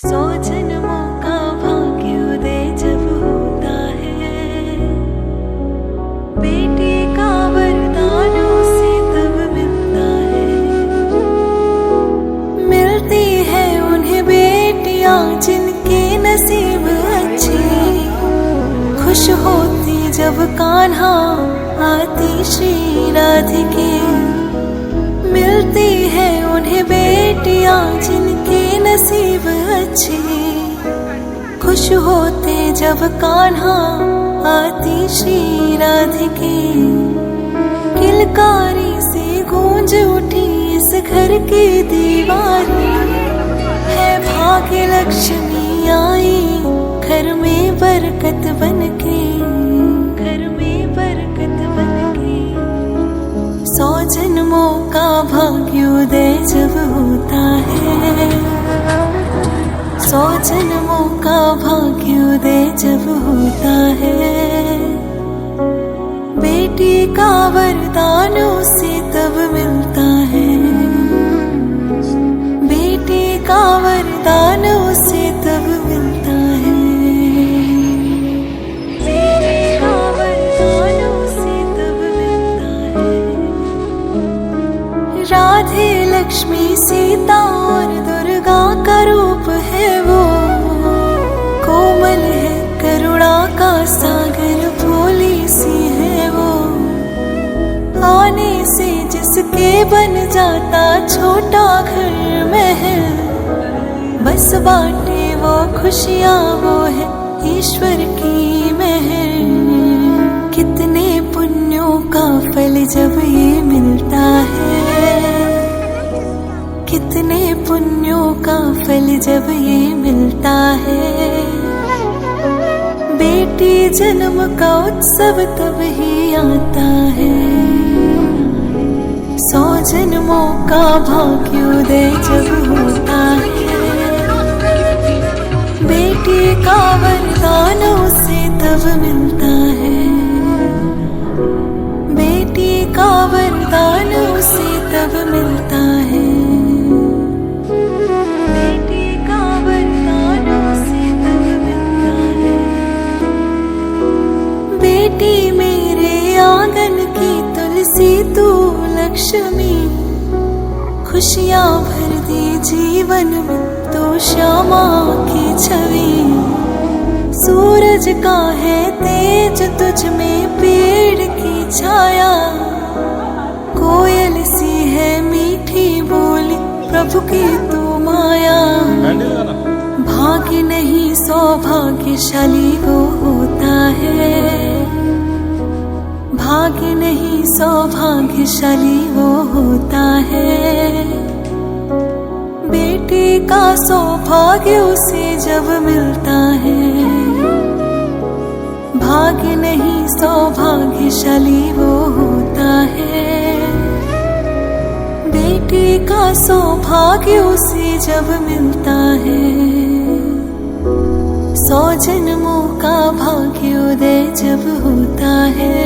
100 जन्मों का भाग्योदय जब होता है, बेटे का वरदान उसे तब मिलता है। मिलती है उन्हें बेटियां जिनके नसीब अच्छे, खुश होती जब कान्हा आती श्री राधिके। मिलती है उन्हें बेटियां जिनके नसीब अच्छे, खुश होते जब कान्हा आती श्री राधिके। किलकारी से गूंज उठी इस घर की दीवारें, है भाग्य लक्ष्मी आई घर में बरकत बनके, घर में बरकत बनके। 100 जन्मों का भाग्योदय जब होता है, 100 जन्मों का भाग्योदय जब होता है, बेटी का वरदान उसे तब मिलता है। बेटी का वरदान उसे तब मिलता है। बेटी का वरदान उसे तब मिलता है। राधे लक्ष्मी सीता और दुर्गा का रूप है वो, कोमल है करुणा का सागर भोली सी है वो। आने से जिसके बन जाता छोटा घर महल, बस बांटे वो खुशियाँ वो है ईश्वर की महल। कितने पुण्यों का फल जब ये मिलता है, कितने पुण्यों का फल जब ये मिलता है। बेटी जन्म का उत्सव तब ही आता है, 100 जन्मों का भाग्योदय जब होता है, बेटी का वरदान उसे तब मिलता है। बेटी का वरदान उसे तब मिलता है। बेटी का वरदान उसे तब मिलता है। बेटी मेरे आंगन की तुलसी तू लक्ष्मी, खुशियाँ भर दी जीवन में तो श्यामा की छवि। सूरज का है तेज तुझ में पेड़ की छाया, कोयल सी है मीठी बोली प्रभु की तू माया। भाग्य नहीं सौभाग्यशाली वो होता है, भाग्य नहीं सौभाग्यशाली वो होता है। बेटी का सौभाग्य उसे जब मिलता है, भाग्य नहीं सौभाग्यशाली वो होता है। बेटी का सौभाग्य उसे जब मिलता है, 100 जन्मों का भाग्योदय जब होता है,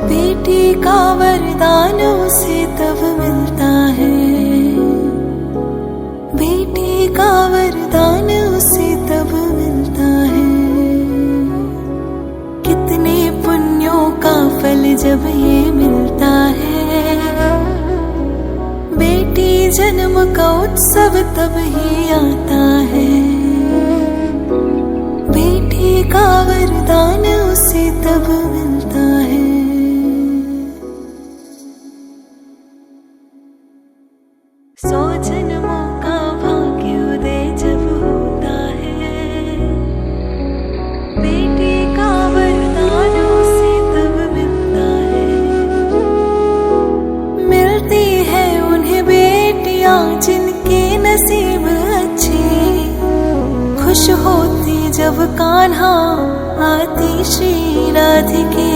बेटी का वरदान उसे तब मिलता है। बेटी का वरदान उसे तब मिलता है। कितने पुण्यों का फल जब ये मिलता है, बेटी जन्म का उत्सव तब ही आता है, बेटी का वरदान उसे तब मिलता है। 100 जन्मों का भाग्योदय जब होता है, बेटी का वरदान उसे तब मिलता है। मिलती है उन्हें बेटियां जिनके नसीब अच्छे, खुश होती जब कान्हा आती श्री राधिके।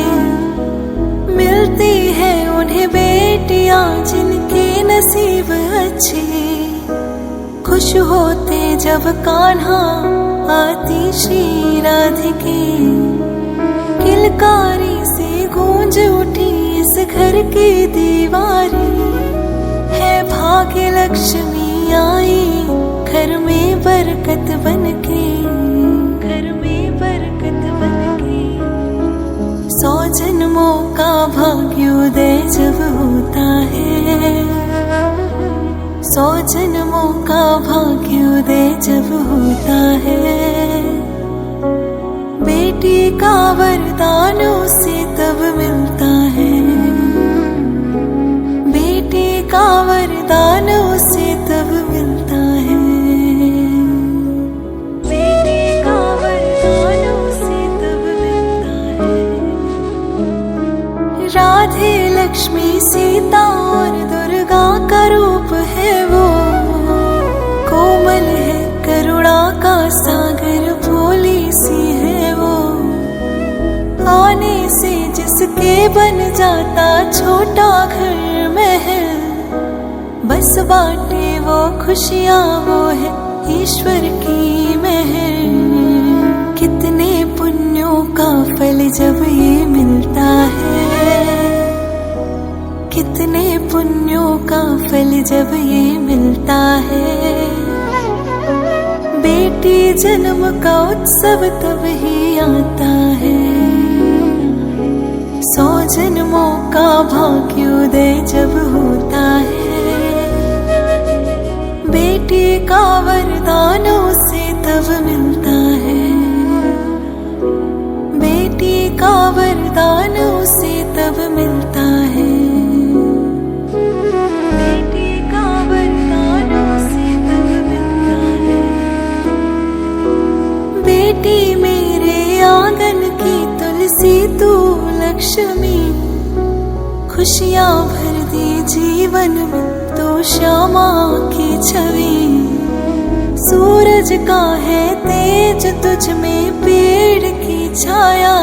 मिलती है उन्हें बेटियां जिनके नसीब अच्छे, खुश होते जब कान्हा आती श्री राधिके। किलकारी से गूंज उठी इस घर की दीवारें, है भाग्य लक्ष्मी आई घर जब होता है। बेटी का वरदान उसे तब मिलता है, बेटी का वरदान उसे तब मिलता है, बेटी का वरदान उसे तब मिलता है। राधे लक्ष्मी सीता और दुर्गा का रूप है वो, कोमल है करुणा का सागर, भोली सी है वो। आने से जिसके बन जाता छोटा घर महल, बस बाटे वो खुशियाँ वो है ईश्वर की महल। कितने पुण्यों का फल जब ये मिलता है, कितने पुण्यों का फल जब ये मिलता है। बेटी जन्म का उत्सव तब ही आता है, 100 जन्मों का भाग्योदय जब होता है। बेटी का वरदान उसे तब मिलता है, बेटी का वरदान उसे तब मिलता है, बेटी का वरदान उसे तब मिलता है। बेटी मेरे आंगन की तुलसी तू लक्ष्मी, खुशियाँ भर दी जीवन में तो श्यामा की छवि। सूरज का है तेज तुझ में पेड़ की छाया,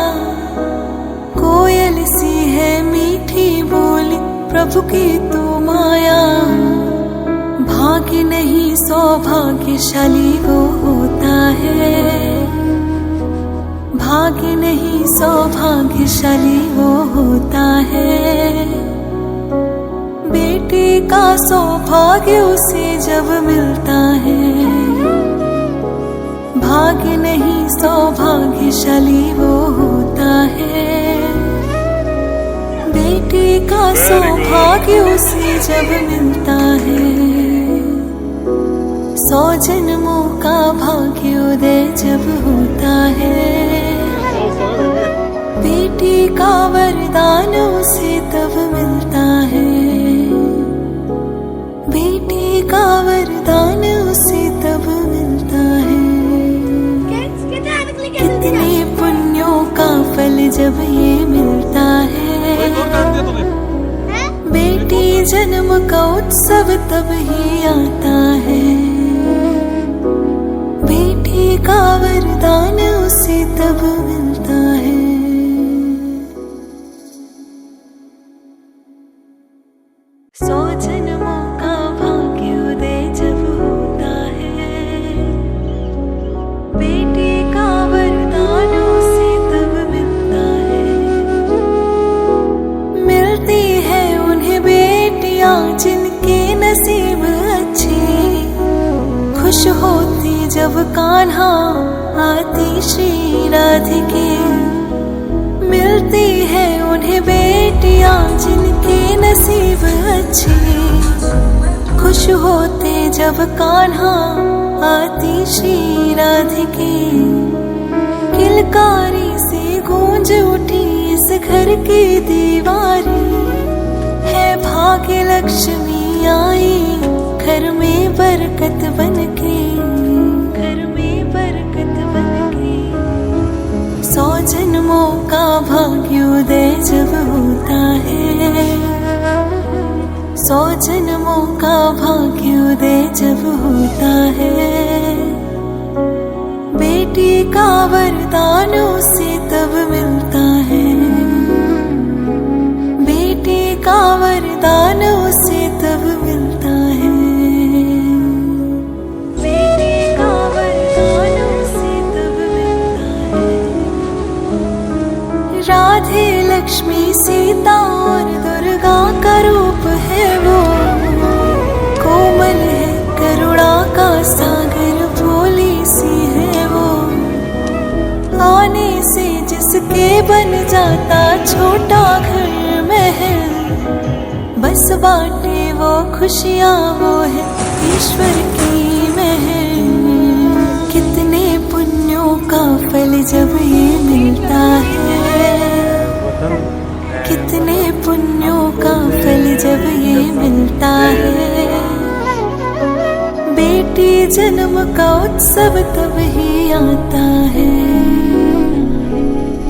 कोयल सी है मीठी बोली प्रभु की तू माया। भाग्य नहीं सौभाग्यशाली वो होता है, भाग्य नहीं सौभाग्यशाली वो होता है। बेटी का सौभाग्य उसे जब मिलता है, भाग्य नहीं सौभाग्यशाली वो होता है। बेटी का सौभाग्य उसे जब मिलता है, 100 जन्मों का भाग्योदय जब होता है। बेटी का वरदान उसे तब मिलता है, बेटी का वरदान उसे तब मिलता है। कितने पुण्यों का फल जब ये मिलता है, बेटी जन्म का उत्सव तब ही आता है। बेटी का वरदान उसे तब मिलता है। नसीब अच्छे खुश होती जब कान्हा आती श्री राधिके। मिलती है उन्हें बेटियां जिनके नसीब अच्छे, खुश होते जब कान्हा आती श्री राधिके। किलकारी से गूंज उठी इस घर की दीवारी, है भाग्य लक्ष्मी आई घर में बरकत बनके, घर में बरकत बनके। 100 जन्मों का भाग्योदय जब होता है, 100 जन्मों का भाग्योदय जब होता है। बेटी का वरदान उसे तब मिलता है, बेटी का वरदान उसे तब मिलता है, बेटी का वरदान उसे तब मिलता है। राधे लक्ष्मी सीता और दुर्गा का रूप है वो, कोमल है करुणा का सागर, भोली सी है वो। आने से जिसके बन जाता छोटा घर महल, बस बाटे वो खुशियाँ वो है ईश्वर की महल। जब ये मिलता है, कितने पुण्यों का फल जब ये मिलता है। बेटी जन्म का उत्सव तब ही आता है,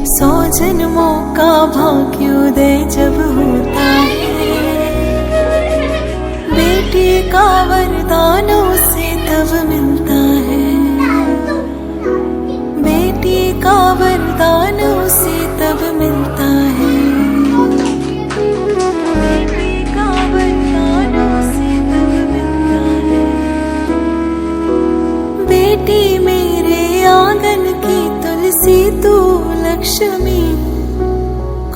100 जन्मों का भाग्योदय जब होता है। बेटी का वरदान उसे तब मिलता है, बेटी का वरदान उसे तब मिलता है, बेटी का वरदान उसे तब मिलता है। बेटी मेरे आंगन की तुलसी तू लक्ष्मी,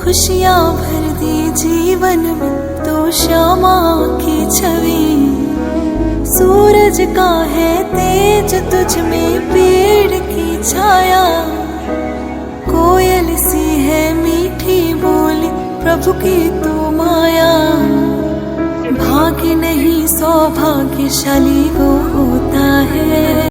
खुशियाँ भर दी जीवन में तो श्यामा की छवि। सूरज का है तेज तुझ में पेड़ की छाया, कोयल सी है मीठी बोली प्रभु की तू माया। भाग्य नहीं सौभाग्यशाली वो होता है।